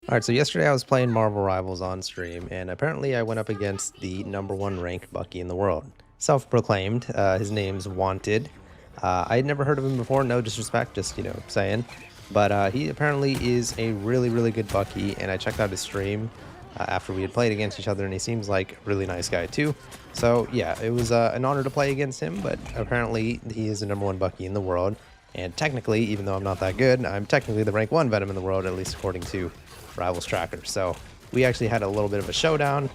Alright, so yesterday I was playing Marvel Rivals on stream, and apparently I went up against the #1 ranked Bucky in the world. Self-proclaimed, his name's Wanted. I had never heard of him before, no disrespect, just, saying. But he apparently is a really, really good Bucky, and I checked out his stream after we had played against each other, and he seems like a really nice guy too. So yeah, it was an honor to play against him, but apparently he is the #1 Bucky in the world. And technically, even though I'm not that good, I'm technically the rank 1 Venom in the world, at least according to Rivals Tracker. So we actually had a little bit of a showdown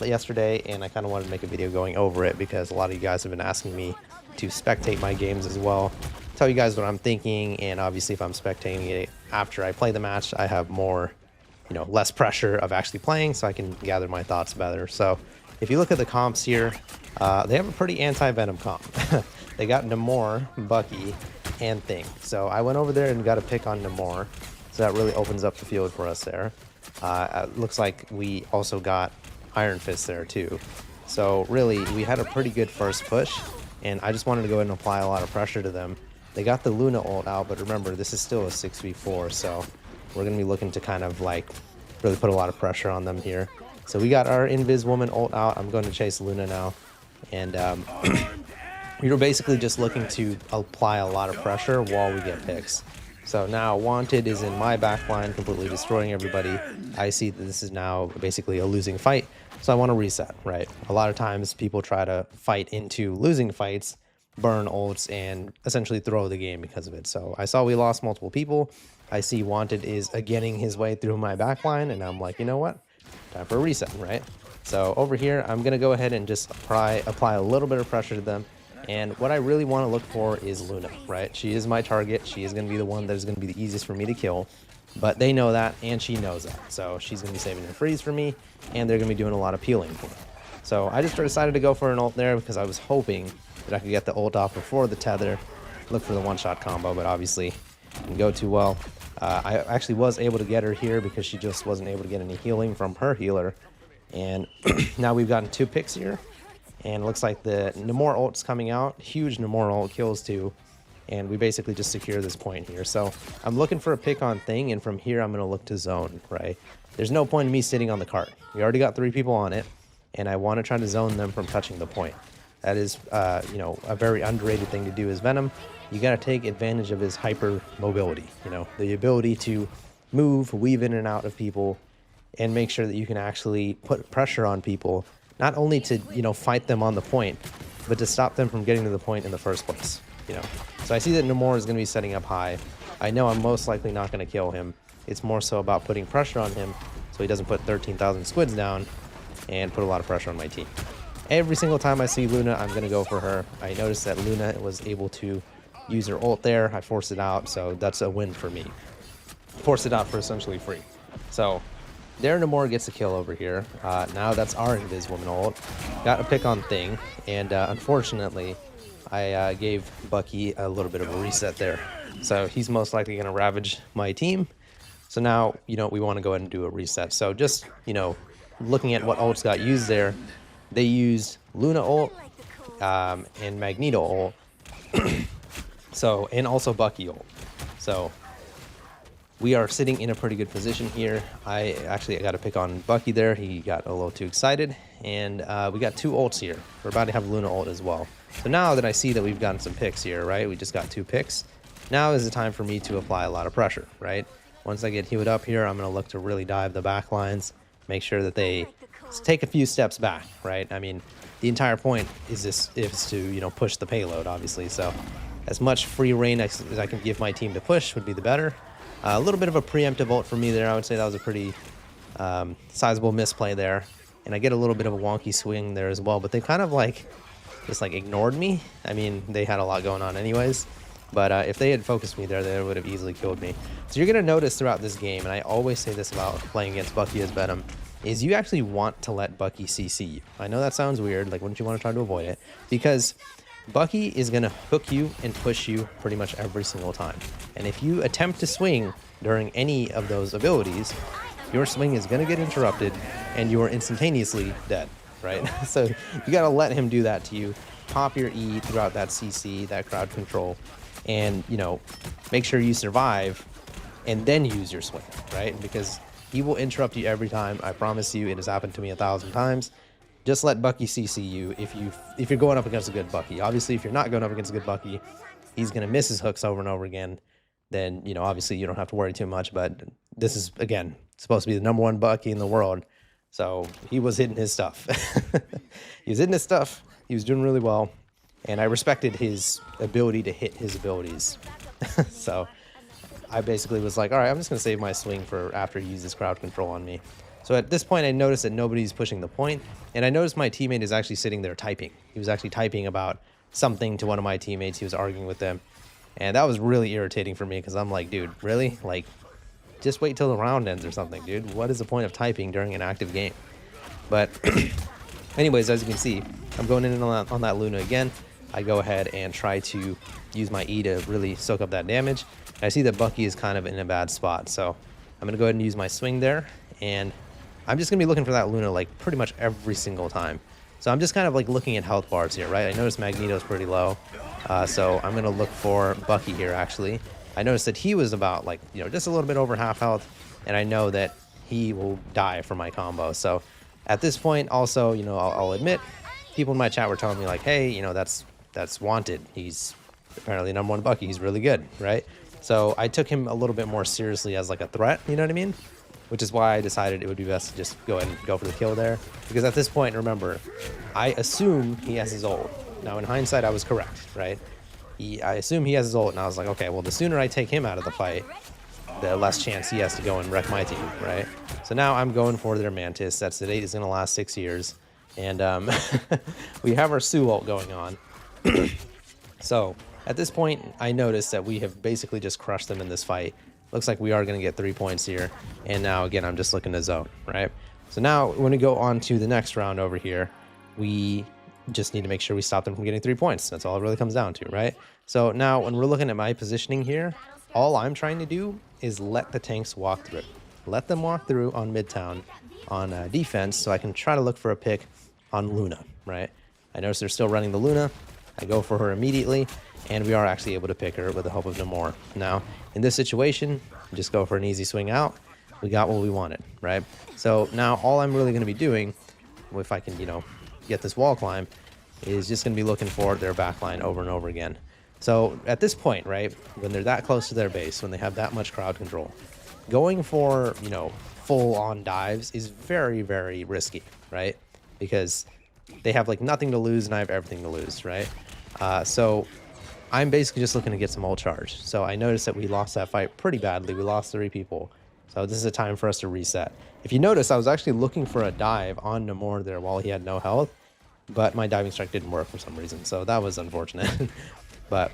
yesterday, and I kind of wanted to make a video going over it because a lot of you guys have been asking me to spectate my games as well, tell you guys what I'm thinking, and obviously if I'm spectating it after I play the match, I have more, less pressure of actually playing, so I can gather my thoughts better. So if you look at the comps here, they have a pretty anti-Venom comp. They got Namor, Bucky, and Thing. So I went over there and got a pick on Namor. So that really opens up the field for us there. Looks like we also got Iron Fist there too. So really, we had a pretty good first push, and I just wanted to go ahead and apply a lot of pressure to them. They got the Luna ult out, but remember, this is still a 6v4, so we're going to be looking to kind of like really put a lot of pressure on them here. So we got our Invis Woman ult out. I'm going to chase Luna now, and we were basically just looking to apply a lot of pressure while we get picks. So now Wanted is in my backline, completely destroying everybody. I see that this is now basically a losing fight, so I want to reset, right? A lot of times people try to fight into losing fights, burn ults, and essentially throw the game because of it. So I saw we lost multiple people. I see Wanted is getting his way through my backline, and I'm like, you know what? Time for a reset, right? So over here, I'm going to go ahead and just apply a little bit of pressure to them. And what I really want to look for is Luna, right? She is my target. She is going to be the one that is going to be the easiest for me to kill. But they know that, and she knows that. So she's going to be saving her freeze for me, and they're going to be doing a lot of peeling for me. So I just decided to go for an ult there because I was hoping that I could get the ult off before the tether, look for the one-shot combo, but obviously didn't go too well. I actually was able to get her here because she just wasn't able to get any healing from her healer. And now we've gotten 2 picks here. And it looks like the Namor ult's coming out. Huge Namor ult, kills 2. And we basically just secure this point here. So I'm looking for a pick on Thing, and from here I'm going to look to zone, right? There's no point in me sitting on the cart. We already got 3 people on it, and I want to try to zone them from touching the point. That is, a very underrated thing to do as Venom. You got to take advantage of his hyper mobility, the ability to move, weave in and out of people, and make sure that you can actually put pressure on people. Not only to, fight them on the point, but to stop them from getting to the point in the first place, So I see that Namor is going to be setting up high. I know I'm most likely not going to kill him. It's more so about putting pressure on him so he doesn't put 13,000 squids down and put a lot of pressure on my team. Every single time I see Luna, I'm going to go for her. I noticed that Luna was able to use her ult there. I forced it out, so that's a win for me. Forced it out for essentially free. So there Namor gets a kill over here. Now that's our Invis Woman ult. Got a pick on Thing, and unfortunately, I gave Bucky a little bit of a reset there. So he's most likely going to ravage my team. So now, we want to go ahead and do a reset. So just, looking at what ults got used there, they used Luna ult and Magneto ult. So, and also Bucky ult. So we are sitting in a pretty good position here. I got to pick on Bucky there. He got a little too excited. And we got 2 ults here. We're about to have Luna ult as well. So now that I see that we've gotten some picks here, right? We just got 2 picks. Now is the time for me to apply a lot of pressure, right? Once I get healed up here, I'm going to look to really dive the back lines. Make sure that they take a few steps back, right? I mean, the entire point is to, push the payload, obviously. So as much free reign as I can give my team to push would be the better. A little bit of a preemptive ult for me there. I would say that was a pretty sizable misplay there. And I get a little bit of a wonky swing there as well. But they kind of just ignored me. I mean, they had a lot going on anyways. But if they had focused me there, they would have easily killed me. So you're going to notice throughout this game, and I always say this about playing against Bucky as Venom, is you actually want to let Bucky CC you. I know that sounds weird. Wouldn't you want to try to avoid it? Because Bucky is going to hook you and push you pretty much every single time. And if you attempt to swing during any of those abilities, your swing is going to get interrupted and you are instantaneously dead, right? So you got to let him do that to you. Pop your E throughout that CC, that crowd control, and, make sure you survive and then use your swing, right? Because He will interrupt you every time. I promise you, it has happened to me 1,000 times. Just let Bucky CC you if you're going up against a good Bucky. Obviously, if you're not going up against a good Bucky, he's gonna miss his hooks over and over again. Then, you know, obviously you don't have to worry too much. But this is, again, supposed to be the #1 Bucky in the world, so he was hitting his stuff. He was hitting his stuff. He was doing really well, and I respected his ability to hit his abilities. So I basically was like, all right, I'm just gonna save my swing for after he uses crowd control on me. So at this point, I noticed that nobody's pushing the point, and I noticed my teammate is actually sitting there typing. He was actually typing about something to one of my teammates. He was arguing with them, and that was really irritating for me because I'm like, dude, really? Like, just wait till the round ends or something, dude. What is the point of typing during an active game? But anyways, as you can see, I'm going in on that Luna again. I go ahead and try to use my E to really soak up that damage. And I see that Bucky is kind of in a bad spot, so I'm going to go ahead and use my swing there, and I'm just going to be looking for that Luna like pretty much every single time. So I'm just kind of like looking at health bars here, right? I noticed Magneto's pretty low, so I'm going to look for Bucky here, actually. I noticed that he was about, like, you know, just a little bit over half health, and I know that he will die for my combo. So at this point, also, you know, I'll admit, people in my chat were telling me, like, hey, you know, that's Wanted. He's apparently #1 Bucky. He's really good, right? So I took him a little bit more seriously as like a threat, you know what I mean? Which is why I decided it would be best to just go ahead and go for the kill there. Because at this point, remember, I assume he has his ult. Now, in hindsight, I was correct, right? I assume he has his ult, and I was like, okay, well, the sooner I take him out of the fight, the less chance he has to go and wreck my team, right? So now I'm going for their Mantis. That's the date is going to last 6 years. And we have our Sue ult going on. So at this point, I noticed that we have basically just crushed them in this fight. Looks like we are going to get 3 points here. And now, again, I'm just looking to zone, right? So now when we go on to the next round over here, we just need to make sure we stop them from getting 3 points. That's all it really comes down to, right? So now when we're looking at my positioning here, all I'm trying to do is let the tanks walk through. Let them walk through on Midtown on defense, so I can try to look for a pick on Luna, right? I notice they're still running the Luna. I go for her immediately, and we are actually able to pick her with the help of Namor. Now, in this situation, just go for an easy swing out. We got what we wanted, right? So now all I'm really going to be doing, if I can, you know, get this wall climb, is just going to be looking for their backline over and over again. So at this point, right, when they're that close to their base, when they have that much crowd control, going for, you know, full-on dives is very, very risky, right? Because they have like nothing to lose and I have everything to lose, right? So I'm basically just looking to get some ult charge. So I noticed that we lost that fight pretty badly. We lost 3 people. So this is a time for us to reset. If you notice, I was actually looking for a dive on Namor there while he had no health, but my diving strike didn't work for some reason. So that was unfortunate. But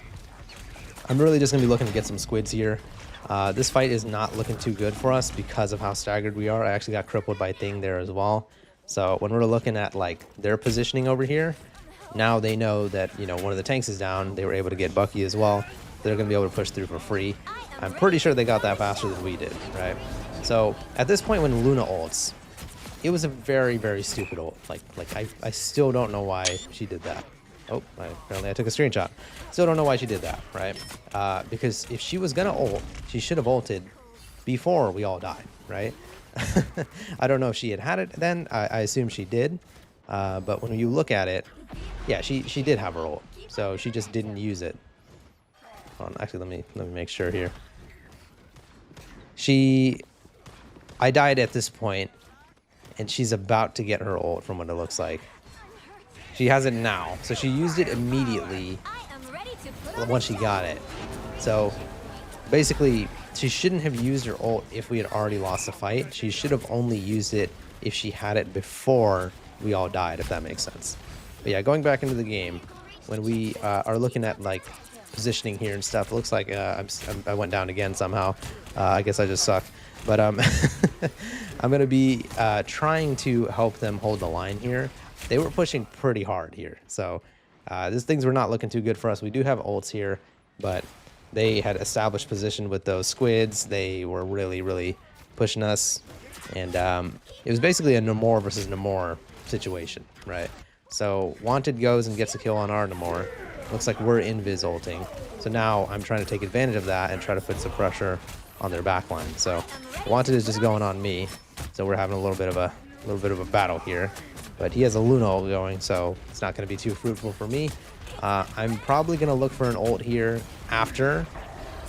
I'm really just going to be looking to get some squids here. This fight is not looking too good for us because of how staggered we are. I actually got crippled by Thing there as well. So when we're looking at like their positioning over here, now they know that, you know, one of the tanks is down. They were able to get Bucky as well. They're going to be able to push through for free. I'm pretty sure they got that faster than we did, right? So at this point when Luna ults, it was a very, very stupid ult. Like I still don't know why she did that. Oh, apparently I took a screenshot. Still don't know why she did that, right? Because if she was going to ult, she should have ulted before we all died, right? I don't know if she had it then. I assume she did. But when you look at it, yeah, she did have her ult. So she just didn't use it. Hold on, actually, let me make sure here. I died at this point, and she's about to get her ult from what it looks like. She has it now. So she used it immediately once she got it. So basically, she shouldn't have used her ult if we had already lost the fight. She should have only used it if she had it before we all died, if that makes sense. But yeah, going back into the game, when we are looking at like positioning here and stuff, it looks like I went down again somehow. I guess I just suck. But I'm going to be trying to help them hold the line here. They were pushing pretty hard here. So these things were not looking too good for us. We do have ults here, but they had established position with those squids. They were really, really pushing us. And it was basically a Namor versus Namor situation, right? So Wanted goes and gets a kill on our Namor. Looks like we're invis ulting. So now I'm trying to take advantage of that and try to put some pressure on their back line. So Wanted is just going on me. So we're having a little bit of a battle here. But he has a Luna ult going, so it's not going to be too fruitful for me. I'm probably going to look for an ult here after,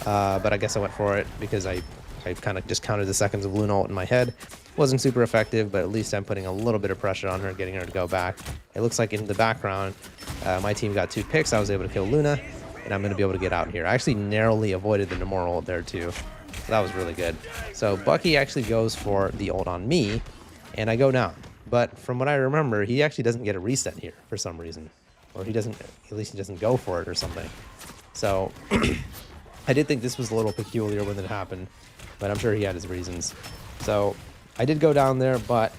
but I guess I went for it because I kind of just counted the seconds of Luna ult in my head. Wasn't super effective, but at least I'm putting a little bit of pressure on her, getting her to go back. It looks like in the background, my team got 2 picks. I was able to kill Luna, and I'm going to be able to get out here. I actually narrowly avoided the Namor ult there too. So that was really good. So Bucky actually goes for the ult on me, and I go down. But from what I remember, he actually doesn't get a reset here for some reason. Or he doesn't, at least he doesn't go for it or something. So I did think this was a little peculiar when it happened, but I'm sure he had his reasons. So I did go down there, but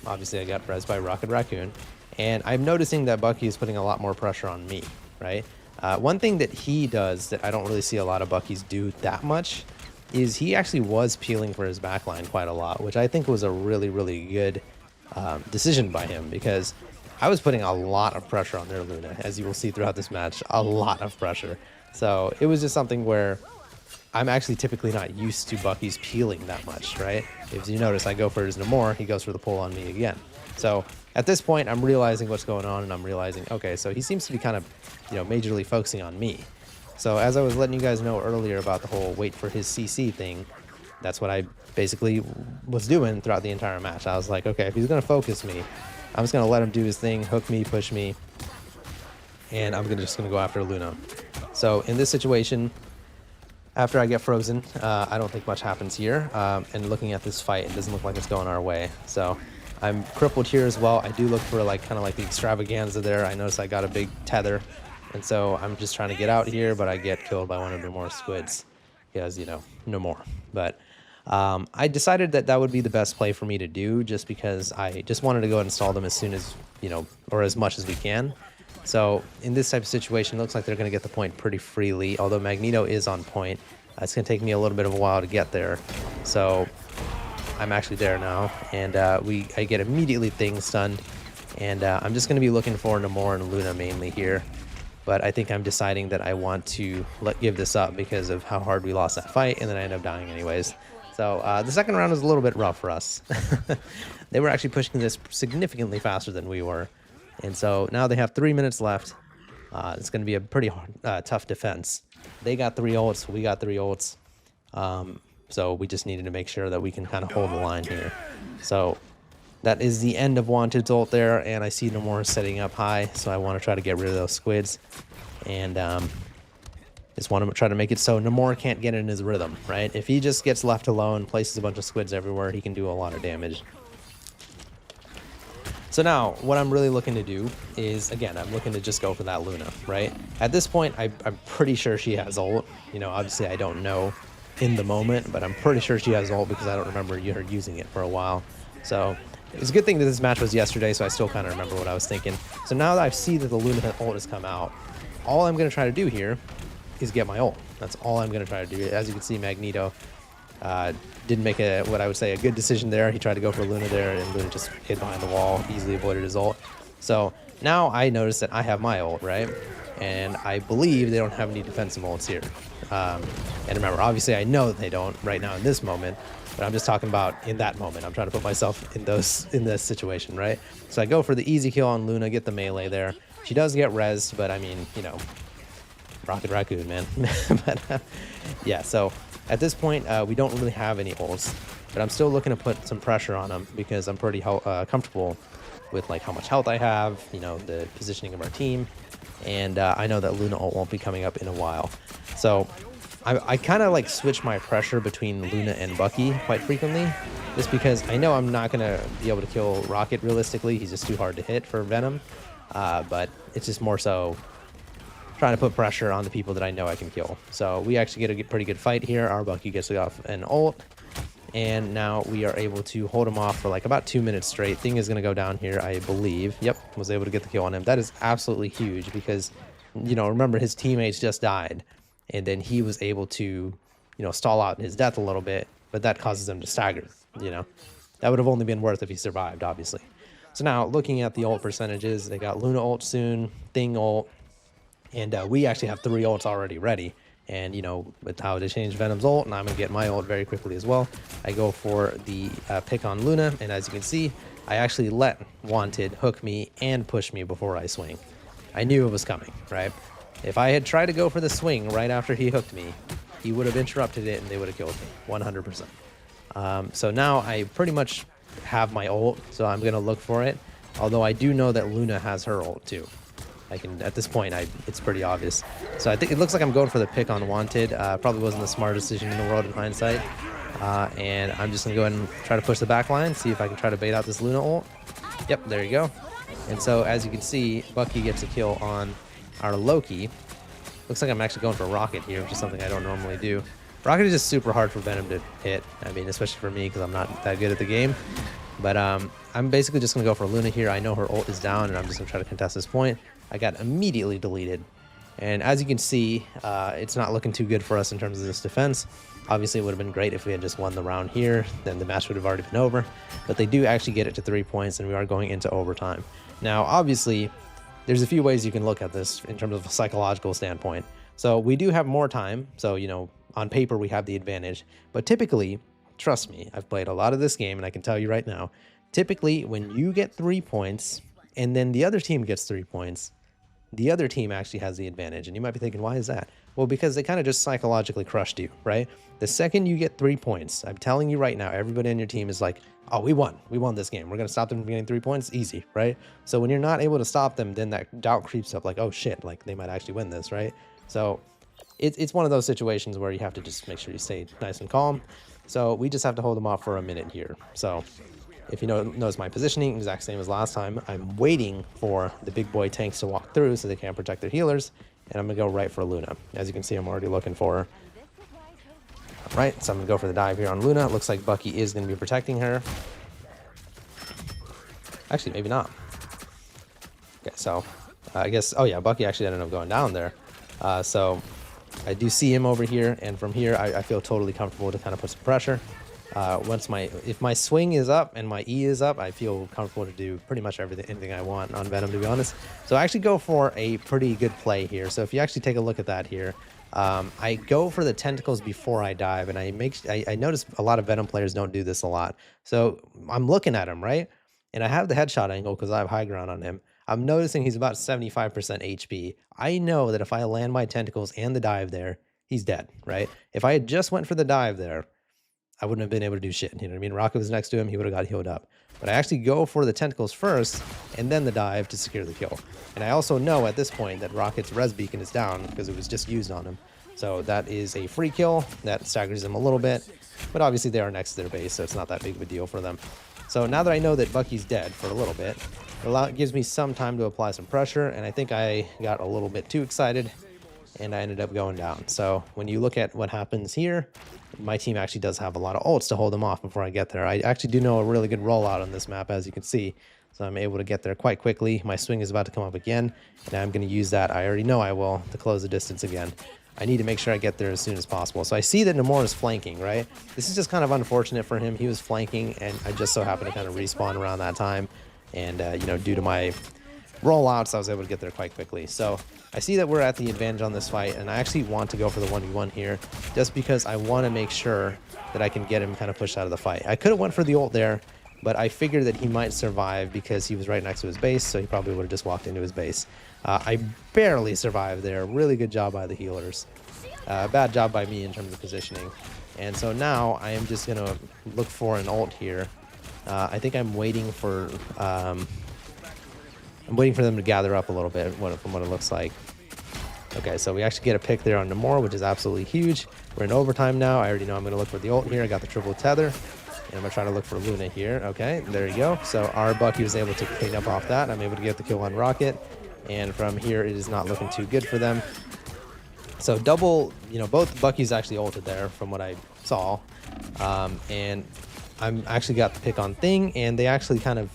obviously I got rezzed by Rocket Raccoon. And I'm noticing that Bucky is putting a lot more pressure on me, right? One thing that he does that I don't really see a lot of Buckies do that much is he actually was peeling for his backline quite a lot, which I think was a really, really good decision by him, because I was putting a lot of pressure on their Luna, as you will see throughout this match, a lot of pressure. So it was just something where I'm actually typically not used to Bucky's peeling that much, right? If you notice, I go for his Namor, he goes for the pull on me again. So at this point, I'm realizing what's going on, and I'm realizing, okay, so he seems to be kind of, majorly focusing on me. So as I was letting you guys know earlier about the whole wait for his CC thing, that's what I basically was doing throughout the entire match. I was like, okay, if he's going to focus me, I'm just going to let him do his thing, hook me, push me, and I'm just going to go after Luna. So in this situation, after I get frozen, I don't think much happens here. And looking at this fight, it doesn't look like it's going our way. So I'm crippled here as well. I do look for kind of like the extravaganza there. I notice I got a big tether. And so I'm just trying to get out here, but I get killed by one of the more squids. Because, no more. But I decided that would be the best play for me to do, just because I just wanted to go and install them as soon as, or as much as we can. So in this type of situation, it looks like they're going to get the point pretty freely, although Magneto is on point. It's going to take me a little bit of a while to get there. So I'm actually there now, and I get immediately things stunned. And I'm just going to be looking for Namor and Luna mainly here. But I think I'm deciding that I want to give this up because of how hard we lost that fight, and then I end up dying anyways. So the second round was a little bit rough for us. They were actually pushing this significantly faster than we were. And so now they have 3 minutes left. It's going to be a pretty tough defense. They got 3 ults, we got 3 ults. So we just needed to make sure that we can kind of hold the line here. So that is the end of Wanted's ult there, and I see Namor setting up high, so I want to try to get rid of those squids. And just want to try to make it so Namor can't get in his rhythm, right? If he just gets left alone, places a bunch of squids everywhere, he can do a lot of damage. So now, what I'm really looking to do is, again, I'm looking to just go for that Luna, right? At this point, I'm pretty sure she has ult. Obviously I don't know in the moment, but I'm pretty sure she has ult because I don't remember her using it for a while. So it's a good thing that this match was yesterday, so I still kind of remember what I was thinking. So now that I see that the Luna ult has come out, all I'm going to try to do here is get my ult. That's all I'm going to try to do. As you can see, Magneto didn't make what I would say a good decision there. He tried to go for Luna there, and Luna just hid behind the wall, easily avoided his ult. So now I notice that I have my ult, right? And I believe they don't have any defensive ults here. And remember, obviously I know that they don't right now in this moment, but I'm just talking about in that moment. I'm trying to put myself in this situation, right? So I go for the easy kill on Luna, get the melee there. She does get rezzed, but I mean, Rocket Raccoon, man. But yeah, so at this point, we don't really have any ults, but I'm still looking to put some pressure on them because I'm pretty comfortable with how much health I have, the positioning of our team, and I know that Luna ult won't be coming up in a while. So I kind of switch my pressure between Luna and Bucky quite frequently, just because I know I'm not going to be able to kill Rocket realistically. He's just too hard to hit for Venom, but it's just more so trying to put pressure on the people that I know I can kill. So we actually get a pretty good fight here. Our Bucky gets off an ult, and now we are able to hold him off for about 2 minutes straight. Thing is going to go down here, I believe. Yep, was able to get the kill on him. That is absolutely huge because, remember his teammates just died, and then he was able to, stall out his death a little bit, but that causes him to stagger, That would have only been worth if he survived, obviously. So now, looking at the ult percentages, they got Luna ult soon, Thing ult, and we actually have 3 ults already ready. And, with how they changed Venom's ult, and I'm going to get my ult very quickly as well. I go for the pick on Luna, and as you can see, I actually let Wanted hook me and push me before I swing. I knew it was coming, right? If I had tried to go for the swing right after he hooked me, he would have interrupted it and they would have killed me, 100%. So now I pretty much have my ult, so I'm going to look for it. Although I do know that Luna has her ult too. At this point, it's pretty obvious. So I think it looks like I'm going for the pick on Wanted. Probably wasn't the smartest decision in the world in hindsight. And I'm just going to go ahead and try to push the back line, see if I can try to bait out this Luna ult. Yep, there you go. And so as you can see, Bucky gets a kill on our Loki. Looks like I'm actually going for Rocket here, which is something I don't normally do. Rocket is just super hard for Venom to hit. I mean, especially for me because I'm not that good at the game. But I'm basically just going to go for Luna here. I know her ult is down, and I'm just going to try to contest this point. I got immediately deleted. And as you can see, it's not looking too good for us in terms of this defense. Obviously, it would have been great if we had just won the round here. Then the match would have already been over. But they do actually get it to 3 points, and we are going into overtime. Now, obviously, there's a few ways you can look at this in terms of a psychological standpoint. So we do have more time. So, on paper, we have the advantage. But typically, trust me, I've played a lot of this game, and I can tell you right now, typically, when you get 3 points, and then the other team gets 3 points, the other team actually has the advantage. And you might be thinking, why is that? Well, because they kind of just psychologically crushed you, right? The second you get 3 points, I'm telling you right now, everybody on your team is like, oh, we won this game. We're going to stop them from getting 3 points. Easy, right? So when you're not able to stop them, then that doubt creeps up like, oh shit, like they might actually win this, right? So it's one of those situations where you have to just make sure you stay nice and calm. So we just have to hold them off for a minute here. So if you notice my positioning, exact same as last time, I'm waiting for the big boy tanks to walk through so they can't protect their healers, and I'm going to go right for Luna. As you can see, I'm already looking for her. All right, so I'm going to go for the dive here on Luna. It looks like Bucky is going to be protecting her. Actually, maybe not. Okay, so I guess, oh yeah, Bucky actually ended up going down there. So I do see him over here, and from here, I feel totally comfortable to kind of put some pressure. If my swing is up and my E is up, I feel comfortable to do pretty much anything I want on Venom, to be honest. So I actually go for a pretty good play here. So if you actually take a look at that here, I go for the tentacles before I dive, and I notice a lot of Venom players don't do this a lot. So I'm looking at him, right? And I have the headshot angle because I have high ground on him. I'm noticing he's about 75% HP. I know that if I land my tentacles and the dive there, he's dead, right? If I had just went for the dive there, I wouldn't have been able to do shit. You know what I mean? Rocket was next to him. He would have got healed up. But I actually go for the tentacles first and then the dive to secure the kill. And I also know at this point that Rocket's res beacon is down because it was just used on him. So that is a free kill. That staggers them a little bit. But obviously they are next to their base, so it's not that big of a deal for them. So now that I know that Bucky's dead for a little bit, it gives me some time to apply some pressure. And I think I got a little bit too excited and I ended up going down. So when you look at what happens here, my team actually does have a lot of ults to hold them off before I get there. I actually do know a really good rollout on this map, as you can see. So I'm able to get there quite quickly. My swing is about to come up again, and I'm going to use that. I already know I will, to close the distance again. I need to make sure I get there as soon as possible. So I see that Namor is flanking, right? This is just kind of unfortunate for him. He was flanking, and I just so happened to kind of respawn around that time. And, due to my rollouts, I was able to get there quite quickly. So I see that we're at the advantage on this fight, and I actually want to go for the 1v1 here just because I want to make sure that I can get him kind of pushed out of the fight. I could have went for the ult there, but I figured that he might survive because he was right next to his base, so he probably would have just walked into his base. I barely survived there. Really good job by the healers. Bad job by me in terms of positioning. And so now I am just going to look for an ult here. I think I'm waiting for... I'm waiting for them to gather up a little bit from what it looks like. Okay, so we actually get a pick there on Namor, which is absolutely huge. We're in overtime now. I already know I'm going to look for the ult here. I got the triple tether. And I'm going to try to look for Luna here. Okay, there you go. So our Bucky was able to clean up off that. I'm able to get the kill on Rocket. And from here, it is not looking too good for them. So both Bucky's actually ulted there from what I saw. And I'm actually got the pick on Thing, and they actually kind of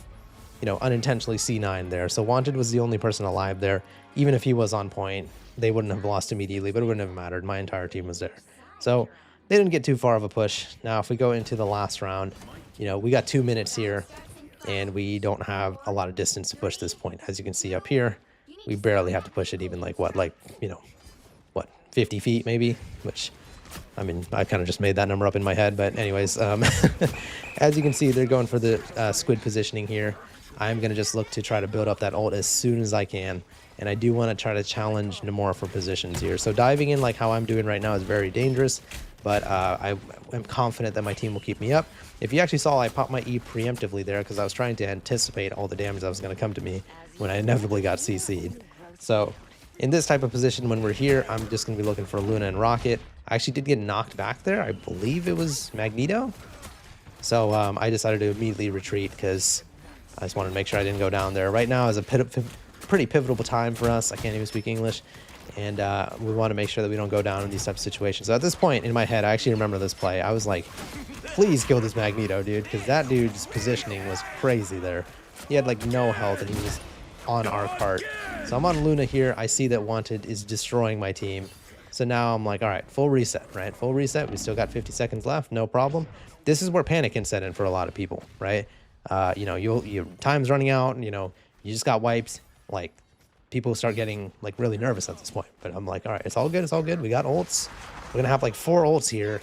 unintentionally C9 there. So Wanted was the only person alive there. Even if he was on point, they wouldn't have lost immediately, but it wouldn't have mattered. My entire team was there. So they didn't get too far of a push. Now, if we go into the last round, we got 2 minutes here, and we don't have a lot of distance to push this point. As you can see up here, we barely have to push it even 15 50 feet maybe, which, I mean, I kind of just made that number up in my head. But anyways, as you can see, they're going for the squid positioning here. I'm going to just look to try to build up that ult as soon as I can. And I do want to try to challenge Namor for positions here. So diving in like how I'm doing right now is very dangerous. But I am confident that my team will keep me up. If you actually saw, I popped my E preemptively there because I was trying to anticipate all the damage that was going to come to me when I inevitably got CC'd. So in this type of position, when we're here, I'm just going to be looking for Luna and Rocket. I actually did get knocked back there. I believe it was Magneto. So I decided to immediately retreat because I just wanted to make sure I didn't go down there. Right now is a pretty pivotal time for us. I can't even speak English. And we want to make sure that we don't go down in these types of situations. So at this point in my head, I actually remember this play. I was like, please kill this Magneto, dude, because that dude's positioning was crazy there. He had like no health and he was on our cart. So I'm on Luna here. I see that Wanted is destroying my team. So now I'm like, all right, full reset, right? Full reset. We still got 50 seconds left. No problem. This is where panic can set in for a lot of people, right? You know, your time's running out and, you know, you just got wiped. Like, people start getting like really nervous at this point. But I'm like, all right, it's all good. It's all good. We got ults. We're going to have like 4 ults here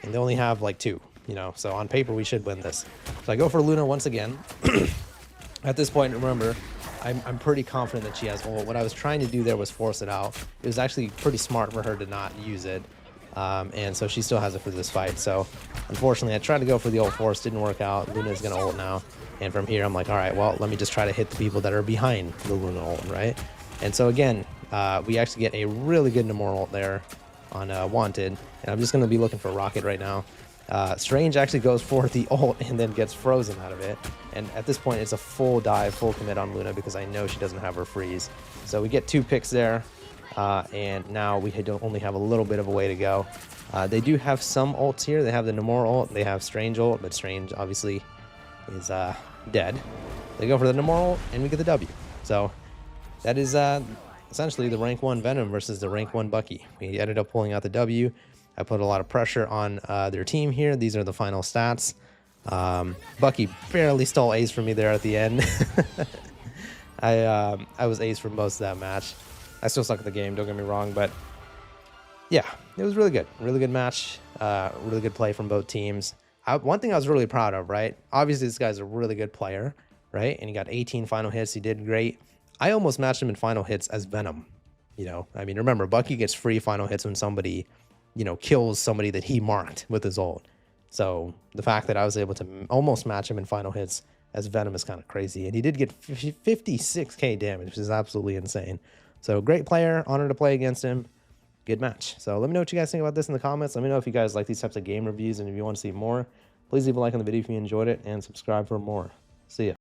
and they only have like 2, you know, so on paper we should win this. So I go for Luna once again. At this point, remember, I'm pretty confident that she has ult. What I was trying to do there was force it out. It was actually pretty smart for her to not use it. And so she still has it for this fight. So unfortunately, I tried to go for the ult force. Didn't work out. Luna's going to ult now. And from here, I'm like, all right, well, let me just try to hit the people that are behind the Luna ult, right? And so again, we actually get a really good Namor ult there on Wanted. And I'm just going to be looking for Rocket right now. Strange actually goes for the ult and then gets frozen out of it. And at this point, it's a full dive, full commit on Luna because I know she doesn't have her freeze. So we get 2 picks there. And now we only have a little bit of a way to go. They do have some ults here. They have the Namor ult. They have Strange ult, but Strange obviously is dead. They go for the Namor ult, and we get the W. So that is essentially the rank 1 Venom versus the rank 1 Bucky. We ended up pulling out the W. I put a lot of pressure on their team here. These are the final stats. Bucky barely stole ace from me there at the end. I was ace for most of that match. I still suck at the game, don't get me wrong, but yeah, it was really good. Really good match. Really good play from both teams. One thing I was really proud of, right? Obviously, this guy's a really good player, right? And he got 18 final hits. He did great. I almost matched him in final hits as Venom. You know, I mean, remember, Bucky gets free final hits when somebody, you know, kills somebody that he marked with his ult. So the fact that I was able to almost match him in final hits as Venom is kind of crazy. And he did get 56k damage, which is absolutely insane. So great player, honored to play against him. Good match. So let me know what you guys think about this in the comments. Let me know if you guys like these types of game reviews and if you want to see more. Please leave a like on the video if you enjoyed it and subscribe for more. See ya.